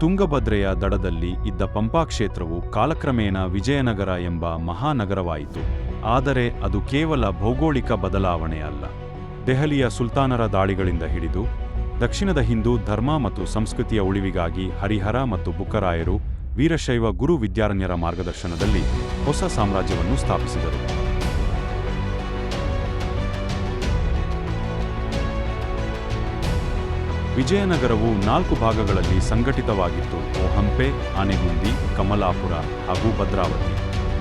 ತುಂಗಭದ್ರೆಯ ದಡದಲ್ಲಿ ಇದ್ದ ಪಂಪಾ ಕ್ಷೇತ್ರವು ಕಾಲಕ್ರಮೇಣ ವಿಜಯನಗರ ಎಂಬ ಮಹಾನಗರವಾಯಿತು. ಆದರೆ ಅದು ಕೇವಲ ಭೌಗೋಳಿಕ ಬದಲಾವಣೆಯಲ್ಲ. ದೆಹಲಿಯ ಸುಲ್ತಾನರ ದಾಳಿಗಳಿಂದ ಹಿಡಿದು ದಕ್ಷಿಣದ ಹಿಂದೂ ಧರ್ಮ ಮತ್ತು ಸಂಸ್ಕೃತಿಯ ಉಳಿವಿಗಾಗಿ ಹರಿಹರ ಮತ್ತು ಬುಕ್ಕರಾಯರು ವೀರಶೈವ ಗುರು ವಿದ್ಯಾರಣ್ಯರ ಮಾರ್ಗದರ್ಶನದಲ್ಲಿ ಹೊಸ ಸಾಮ್ರಾಜ್ಯವನ್ನು ಸ್ಥಾಪಿಸಿದರು. ವಿಜಯನಗರವು 4 ಭಾಗಗಳಲ್ಲಿ ಸಂಘಟಿತವಾಗಿತ್ತು: ಹಂಪೆ, ಆನೆಗುಂದಿ, ಕಮಲಾಪುರ ಹಾಗೂ ಭದ್ರಾವತಿ.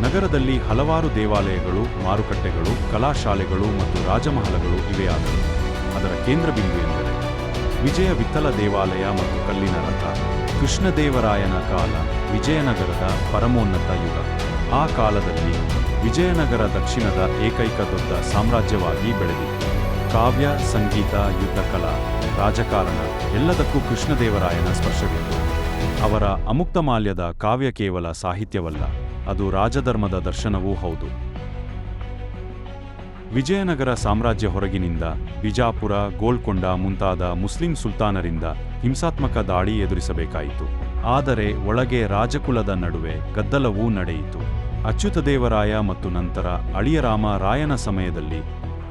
ನಗರದಲ್ಲಿ ಹಲವಾರು ದೇವಾಲಯಗಳು, ಮಾರುಕಟ್ಟೆಗಳು, ಕಲಾಶಾಲೆಗಳು ಮತ್ತು ರಾಜಮಹಲಗಳು ಇವೆಯಾದವು. ಅದರ ಕೇಂದ್ರಬಿಂದು ಎಂದರೆ ವಿಜಯ ವಿಠ್ಠಲ ದೇವಾಲಯ ಮತ್ತು ಕಲ್ಲಿನ ರಥ. ಕೃಷ್ಣದೇವರಾಯನ ಕಾಲ ವಿಜಯನಗರದ ಪರಮೋನ್ನತ ಯುಗ. ಆ ಕಾಲದಲ್ಲಿ ವಿಜಯನಗರ ದಕ್ಷಿಣದ ಏಕೈಕ ದೊಡ್ಡ ಸಾಮ್ರಾಜ್ಯವಾಗಿ ಬೆಳೆದಿತ್ತು. ಕಾವ್ಯ, ಸಂಗೀತ, ಯುದ್ಧಕಲಾ, ರಾಜಕಾರಣ ಎಲ್ಲದಕ್ಕೂ ಕೃಷ್ಣದೇವರಾಯನ ಸ್ಪರ್ಶವಿತ್ತು. ಅವರ ಅಮುಕ್ತಮಾಲ್ಯದ ಕಾವ್ಯ ಕೇವಲ ಸಾಹಿತ್ಯವಲ್ಲ, ಅದು ರಾಜಧರ್ಮದ ದರ್ಶನವೂ ಹೌದು. ವಿಜಯನಗರ ಸಾಮ್ರಾಜ್ಯ ಹೊರಗಿನಿಂದ ಬಿಜಾಪುರ, ಗೋಲ್ಕೊಂಡ ಮುಂತಾದ ಮುಸ್ಲಿಂ ಸುಲ್ತಾನರಿಂದ ಹಿಂಸಾತ್ಮಕ ದಾಳಿ ಎದುರಿಸಬೇಕಾಯಿತು. ಆದರೆ ಒಳಗೆ ರಾಜಕುಲದ ನಡುವೆ ಗದ್ದಲವೂ ನಡೆಯಿತು. ಅಚ್ಯುತದೇವರಾಯ ಮತ್ತು ನಂತರ ಅಳಿಯರಾಮ ರಾಯನ ಸಮಯದಲ್ಲಿ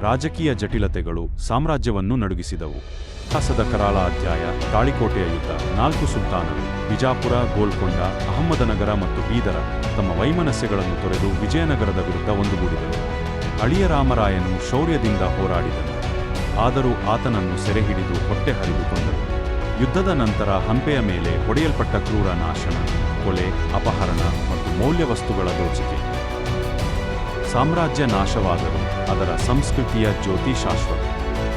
ರಾಜಕೀಯ ಜಟಿಲತೆಗಳು ಸಾಮ್ರಾಜ್ಯವನ್ನು ನಡುಗಿಸಿದವು. ಇತಿಹಾಸದ ಕರಾಳ ಅಧ್ಯಾಯ: ತಾಳಿಕೋಟೆಯ ಯುದ್ಧ. 4 ಸುಲ್ತಾನರು ಬಿಜಾಪುರ, ಗೋಲ್ಕೊಂಡ, ಅಹಮ್ಮದನಗರ ಮತ್ತು ಬೀದರ ತಮ್ಮ ವೈಮನಸ್ಯಗಳನ್ನು ತೊರೆದು ವಿಜಯನಗರದ ವಿರುದ್ಧ ಒಂದುಗೂಡಿದರು. ಅಳಿಯರಾಮರಾಯನು ಶೌರ್ಯದಿಂದ ಹೋರಾಡಿದನು, ಆದರೂ ಆತನನ್ನು ಸೆರೆಹಿಡಿದು ಹೊಟ್ಟೆ ಹರಿದುಕೊಂಡರು. ಯುದ್ಧದ ನಂತರ ಹಂಪೆಯ ಮೇಲೆ ಹೊಡೆಯಲ್ಪಟ್ಟ ಕ್ರೂರ ನಾಶನ, ಕೊಲೆ, ಅಪಹರಣ ಮತ್ತು ಮೌಲ್ಯ ವಸ್ತುಗಳ ದೋಚಿಕೆ. ಸಾಮ್ರಾಜ್ಯ ನಾಶವಾದರೂ ಅದರ ಸಂಸ್ಕೃತಿಯ ಜ್ಯೋತಿ ಶಾಶ್ವತ.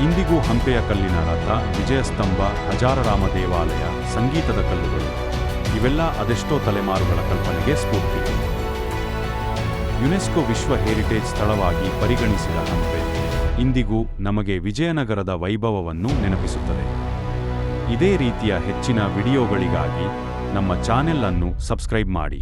ಇಂದಿಗೂ ಹಂಪೆಯ ಕಲ್ಲಿನ ರಥ, ವಿಜಯಸ್ತಂಭ, ಹಜಾರರಾಮ ದೇವಾಲಯ, ಸಂಗೀತದ ಕಲ್ಲುಗಳು ಇವೆಲ್ಲ ಅದೆಷ್ಟೋ ತಲೆಮಾರುಗಳ ಕಲ್ಪನೆಗೆ ಸ್ಫೂರ್ತಿ. ಯುನೆಸ್ಕೋ ವಿಶ್ವ ಹೆರಿಟೇಜ್ ಸ್ಥಳವಾಗಿ ಪರಿಗಣಿಸಿದ ಹಂಪೆ ಇಂದಿಗೂ ನಮಗೆ ವಿಜಯನಗರದ ವೈಭವವನ್ನು ನೆನಪಿಸುತ್ತದೆ. ಇದೇ ರೀತಿಯ ಹೆಚ್ಚಿನ ವಿಡಿಯೋಗಳಿಗಾಗಿ ನಮ್ಮ ಚಾನೆಲ್ ಅನ್ನು ಸಬ್ಸ್ಕ್ರೈಬ್ ಮಾಡಿ.